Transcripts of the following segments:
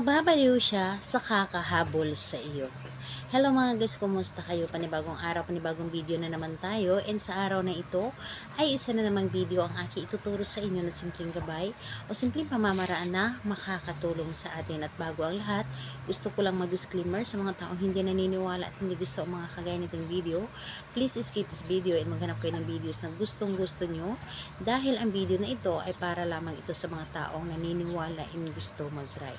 Mababaliw siya sa kakahabol sa iyo. Hello mga guys, kumusta kayo? Panibagong araw, panibagong video na naman tayo. And sa araw na ito ay isa na namang video ang aking ituturo sa inyo na simpleng gabay o simpleng pamamaraan na makakatulong sa atin. At bago ang lahat, gusto ko lang mag-disclaimer sa mga taong hindi naniniwala at hindi gusto ang mga kagaya nitong video. Please skip this video and maghanap kayo ng videos na gustong gusto nyo dahil ang video na ito ay para lamang ito sa mga taong naniniwala and gusto mag-try.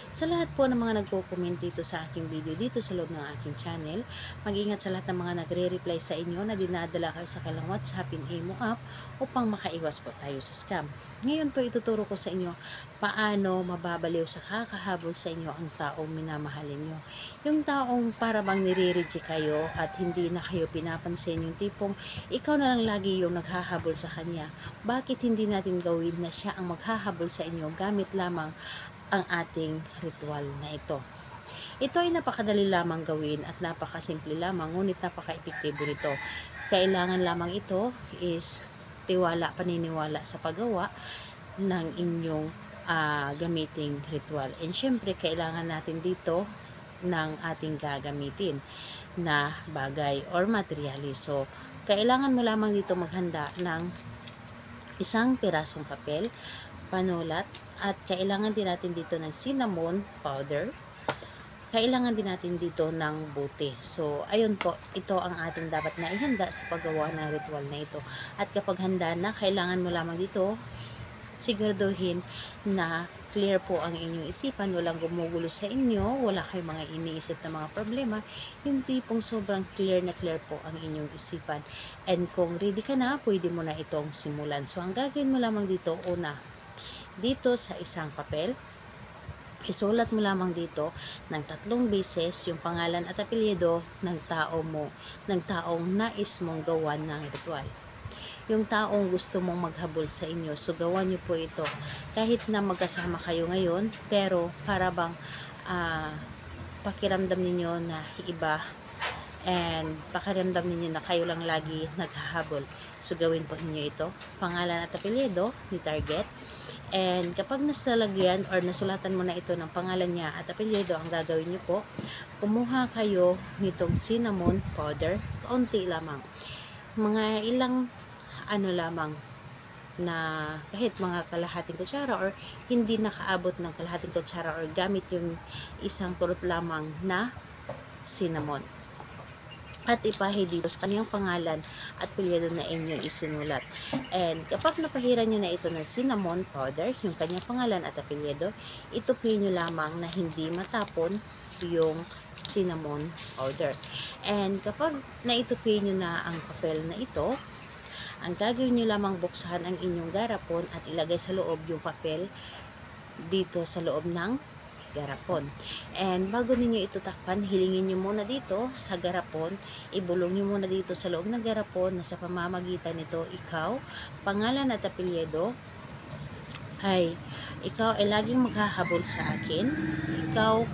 Sa lahat po ng mga nagko-comment dito sa aking video dito sa loob ng aking channel, mag-ingat sa lahat ng mga nagre-reply sa inyo na dinadala kayo sa kailang WhatsApp and Imo app upang makaiwas po tayo sa scam. Ngayon po ituturo ko sa inyo paano mababaliw sa kakahabol sa inyo ang taong minamahalin nyo. Yung taong para bang nire-reject kayo at hindi na kayo pinapansin, yung tipong ikaw na lang lagi yung naghahabol sa kanya. Bakit hindi natin gawin na siya ang maghahabol sa inyo gamit lamang ang ating ritual na ito. Ito ay napakadali lamang gawin at napakasimple lamang, ngunit napaka-epektibo nito. Kailangan lamang ito is tiwala, paniniwala sa paggawa ng inyong gamiting ritual. And syempre, kailangan natin dito ng ating gagamitin na bagay or materyales. So, kailangan mo lamang dito maghanda ng isang pirasong papel, panulat, at kailangan din natin dito ng cinnamon powder. Kailangan din natin dito ng buti. So, ayun po, ito ang ating dapat na ihanda sa paggawa ng ritual na ito. At kapag handa na, kailangan mo lamang dito siguraduhin na clear po ang inyong isipan, walang gumugulo sa inyo, wala kayong mga iniisip na mga problema, yung tipong sobrang clear na clear po ang inyong isipan. And kung ready ka na, pwede mo na itong simulan. So, ang gagawin mo lamang dito, una, dito sa isang papel, isulat mo lamang dito ng 3 beses yung pangalan at apelyido ng tao mo, ng taong nais mong gawan ng ritual. Yung taong gusto mong maghabol sa inyo. So, gawan nyo po ito. Kahit na magkasama kayo ngayon, pero para bang pakiramdam ninyo na iba and pakiramdam ninyo na kayo lang lagi naghahabol. So, gawin po ninyo ito. Pangalan at apelyido ni target. And kapag nasalagyan or nasulatan mo na ito ng pangalan niya at apelyido, ang gagawin niyo po, kumuha kayo nitong cinnamon powder, kaunti lamang. Mga ilang lamang na kahit mga kalahating kutsara or hindi nakaabot ng kalahating kutsara or gamit yung isang kurot lamang na cinnamon. At ipahi dito sa kanyang pangalan at apelyido na inyong isinulat. And kapag napahiran nyo na ito ng cinnamon powder, yung kanyang pangalan at apelyido, itupi nyo lamang na hindi matapon yung cinnamon powder. And kapag naitupi nyo na ang papel na ito, ang gagawin nyo lamang buksan ang inyong garapon at ilagay sa loob yung papel dito sa loob ng garapon. And bago ninyo ito takpan, hilingin nyo muna dito sa garapon, ibulong nyo muna dito sa loob ng garapon na sa pamamagitan nito, ikaw, pangalan at apelyido, ikaw ay laging maghahabol sa akin, ikaw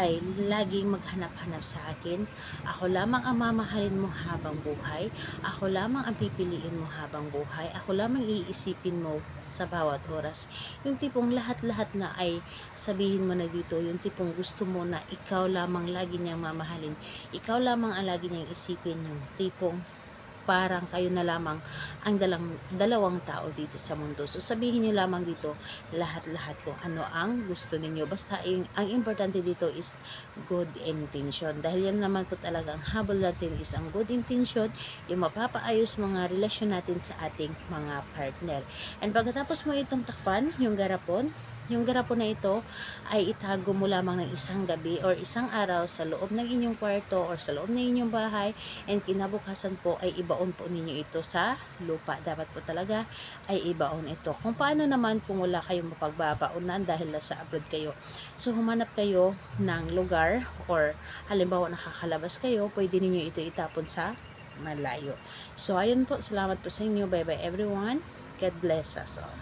ay laging maghanap-hanap sa akin, ako lamang ang mamahalin mo habang buhay, ako lamang ang pipiliin mo habang buhay, ako lamang iisipin mo sa bawat oras. Yung tipong lahat-lahat na ay sabihin mo na dito, yung tipong gusto mo na ikaw lamang lagi niyang mamahalin, ikaw lamang ang lagi niyang isipin, yung tipong parang kayo na lamang ang dalawang tao dito sa mundo. So, sabihin niyo lamang dito lahat-lahat kung ano ang gusto ninyo. Basta ang importante dito is good intention. Dahil yan naman po talaga ang habol natin is ang good intention, yung mapapaayos mga relasyon natin sa ating mga partner. And pagkatapos mo itong takpan, yung garapon na ito ay itago mo lamang ng isang gabi or isang araw sa loob ng inyong kwarto or sa loob ng inyong bahay, and kinabukasan po ay ibaon po ninyo ito sa lupa. Dapat po talaga ay ibaon ito. Kung paano naman kung wala kayong mapagbabaonan dahil nasa abroad kayo. So, humanap kayo ng lugar or halimbawa nakakalabas kayo, pwede ninyo ito itapon sa malayo. So, ayun po. Salamat po sa inyo. Bye bye everyone. God bless us all.